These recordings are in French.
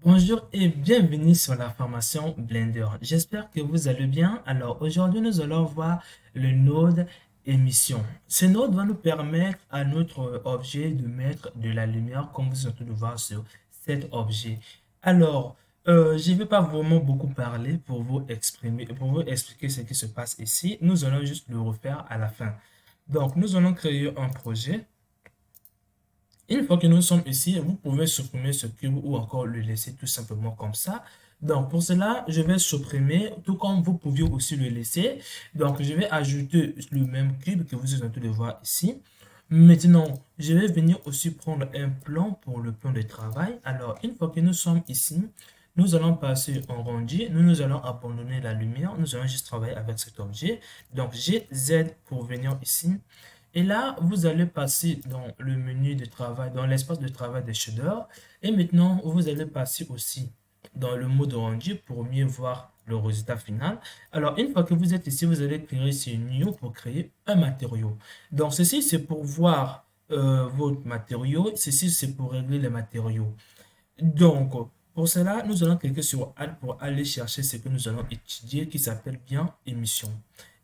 Bonjour et bienvenue sur la formation Blender. J'espère que vous allez bien. Alors aujourd'hui, nous allons voir le node émission. Ce node va nous permettre à notre objet de mettre de la lumière comme vous êtes en train de voir sur cet objet. Alors, je ne vais pas vraiment beaucoup parler pour vous exprimer, pour vous expliquer ce qui se passe ici. Nous allons juste le refaire à la fin. Donc, nous allons créer un projet. Une fois que nous sommes ici, vous pouvez supprimer ce cube ou encore le laisser tout simplement comme ça. Donc, pour cela, je vais supprimer, tout comme vous pouviez aussi le laisser. Donc, je vais ajouter le même cube que vous êtes en train de voir ici. Maintenant, je vais venir aussi prendre un plan pour le plan de travail. Alors, une fois que nous sommes ici, nous allons passer en rendu. Nous allons abandonner la lumière. Nous allons juste travailler avec cet objet. Donc, G Z pour venir ici. Et là, vous allez passer dans le menu de travail, dans l'espace de travail des shaders. Et maintenant, vous allez passer aussi dans le mode rendu pour mieux voir le résultat final. Alors, une fois que vous êtes ici, vous allez créer sur New pour créer un matériau. Donc, ceci, c'est pour voir votre matériau. Ceci, c'est pour régler les matériaux. Donc, pour cela, nous allons cliquer sur Add pour aller chercher ce que nous allons étudier qui s'appelle bien émission.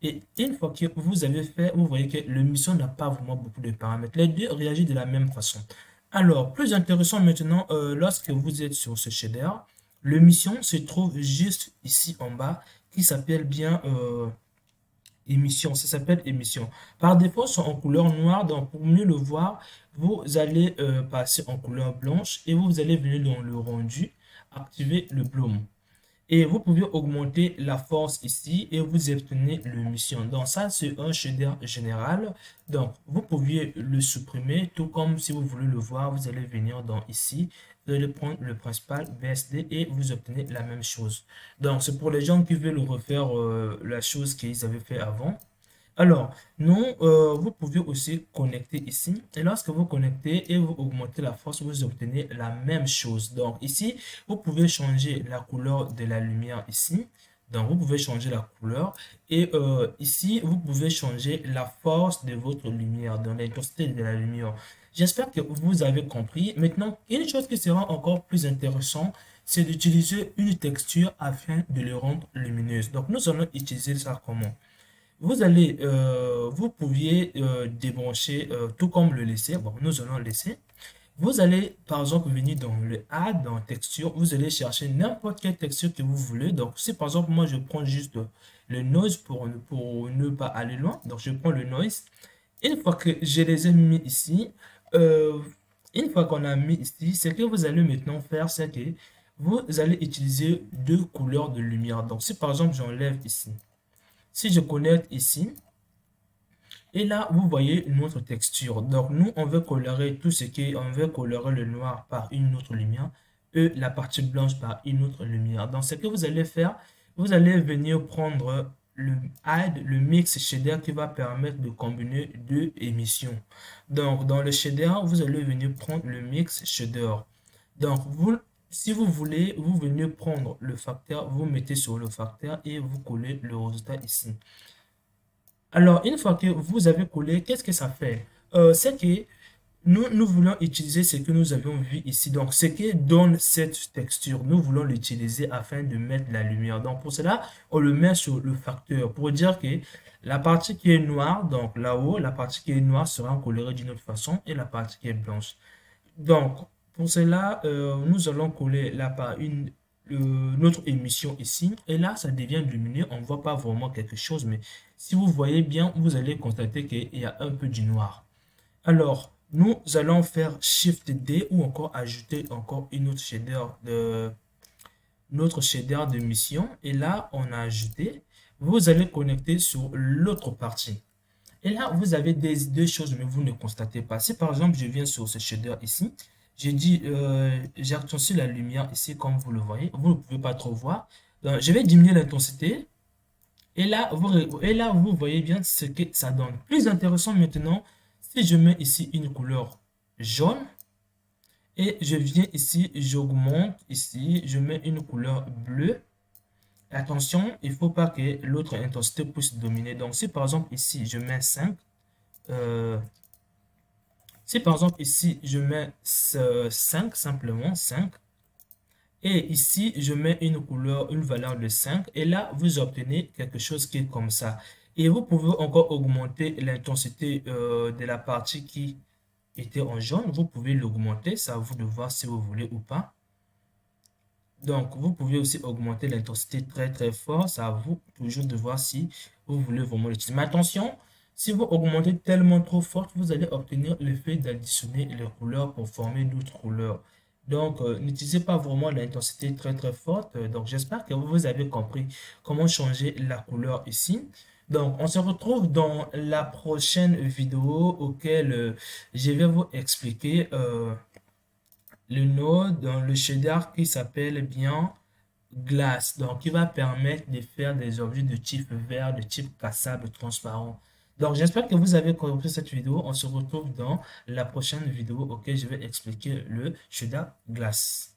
Et une fois que vous avez fait, vous voyez que l'émission n'a pas vraiment beaucoup de paramètres. Les deux réagissent de la même façon. Alors, plus intéressant maintenant, lorsque vous êtes sur ce shader, l'émission se trouve juste ici en bas qui s'appelle bien émission. Ça s'appelle émission. Par défaut, sont en couleur noire. Donc, pour mieux le voir, vous allez passer en couleur blanche et vous allez venir dans le rendu, activer le bloom. Et vous pouvez augmenter la force ici et vous obtenez l'émission. Donc ça, c'est un shader général. Donc, vous pouviez le supprimer, tout comme si vous voulez le voir, vous allez venir dans ici, vous allez prendre le principal BSD et vous obtenez la même chose. Donc, c'est pour les gens qui veulent refaire la chose qu'ils avaient fait avant. Alors, non, vous pouvez aussi connecter ici. Et lorsque vous connectez et vous augmentez la force, vous obtenez la même chose. Donc, ici, vous pouvez changer la couleur de la lumière ici. Donc, vous pouvez changer la couleur. Et ici, vous pouvez changer la force de votre lumière, donc l'intensité de la lumière. J'espère que vous avez compris. Maintenant, une chose qui sera encore plus intéressante, c'est d'utiliser une texture afin de le rendre lumineuse. Donc, nous allons utiliser ça comment? Vous pouviez débrancher, tout comme le laisser. Bon, nous allons laisser. Vous allez, par exemple, venir dans le Add, dans Texture. Vous allez chercher n'importe quelle texture que vous voulez. Donc, si par exemple, moi, je prends juste le noise pour ne pas aller loin. Donc, je prends le noise. Une fois que je les ai mis ici, euh, une fois qu'on a mis ici, ce que vous allez maintenant faire, c'est que vous allez utiliser deux couleurs de lumière. Donc, si par exemple, j'enlève ici. Si je connecte ici, et là, vous voyez notre texture. Donc, nous, on veut colorer tout ce qui est, on veut colorer le noir par une autre lumière et la partie blanche par une autre lumière. Donc, ce que vous allez faire, vous allez venir prendre le add, le mix shader qui va permettre de combiner deux émissions. Donc, dans le shader, vous allez venir prendre le mix shader. Donc, si vous voulez, vous venez prendre le facteur, vous mettez sur le facteur et vous collez le résultat ici. Alors, une fois que vous avez collé, qu'est-ce que ça fait? C'est que nous voulons utiliser ce que nous avions vu ici. Donc, ce qui donne cette texture, nous voulons l'utiliser afin de mettre la lumière. Donc, pour cela, on le met sur le facteur pour dire que la partie qui est noire, donc là-haut, la partie qui est noire sera colorée d'une autre façon et la partie qui est blanche. Donc, pour cela, nous allons coller là par notre émission ici. Et là, ça devient lumineux. On ne voit pas vraiment quelque chose. Mais si vous voyez bien, vous allez constater qu'il y a un peu du noir. Alors, nous allons faire Shift D ou encore ajouter encore une autre shader notre shader de mission. Et là, on a ajouté. Vous allez connecter sur l'autre partie. Et là, vous avez deux choses, mais vous ne constatez pas. Si par exemple, je viens sur ce shader ici, j'ai dit, j'accentuie la lumière ici, comme vous le voyez. Vous ne pouvez pas trop voir. Donc, je vais diminuer l'intensité. Et là, vous voyez bien ce que ça donne. Plus intéressant maintenant, si je mets ici une couleur jaune, et je viens ici, j'augmente ici, je mets une couleur bleue. Attention, il ne faut pas que l'autre intensité puisse dominer. Donc, si par exemple ici, je mets 5, si par exemple ici, je mets 5, simplement 5, Et ici, je mets une couleur, une valeur de 5. Et là, vous obtenez quelque chose qui est comme ça. Et vous pouvez encore augmenter l'intensité de la partie qui était en jaune. Vous pouvez l'augmenter. C'est à vous de voir si vous voulez ou pas. Donc, vous pouvez aussi augmenter l'intensité très très fort. C'est à vous toujours de voir si vous voulez vraiment l'utiliser. Mais attention, si vous augmentez tellement trop fort, vous allez obtenir l'effet d'additionner les couleurs pour former d'autres couleurs. Donc, n'utilisez pas vraiment l'intensité très très forte. Donc, j'espère que vous avez compris comment changer la couleur ici. Donc, on se retrouve dans la prochaine vidéo auquel je vais vous expliquer le node dans le shader qui s'appelle bien glace. Donc, qui va permettre de faire des objets de type vert, de type cassable, transparent. Donc, j'espère que vous avez compris cette vidéo. On se retrouve dans la prochaine vidéo auquel je vais expliquer le shader glace.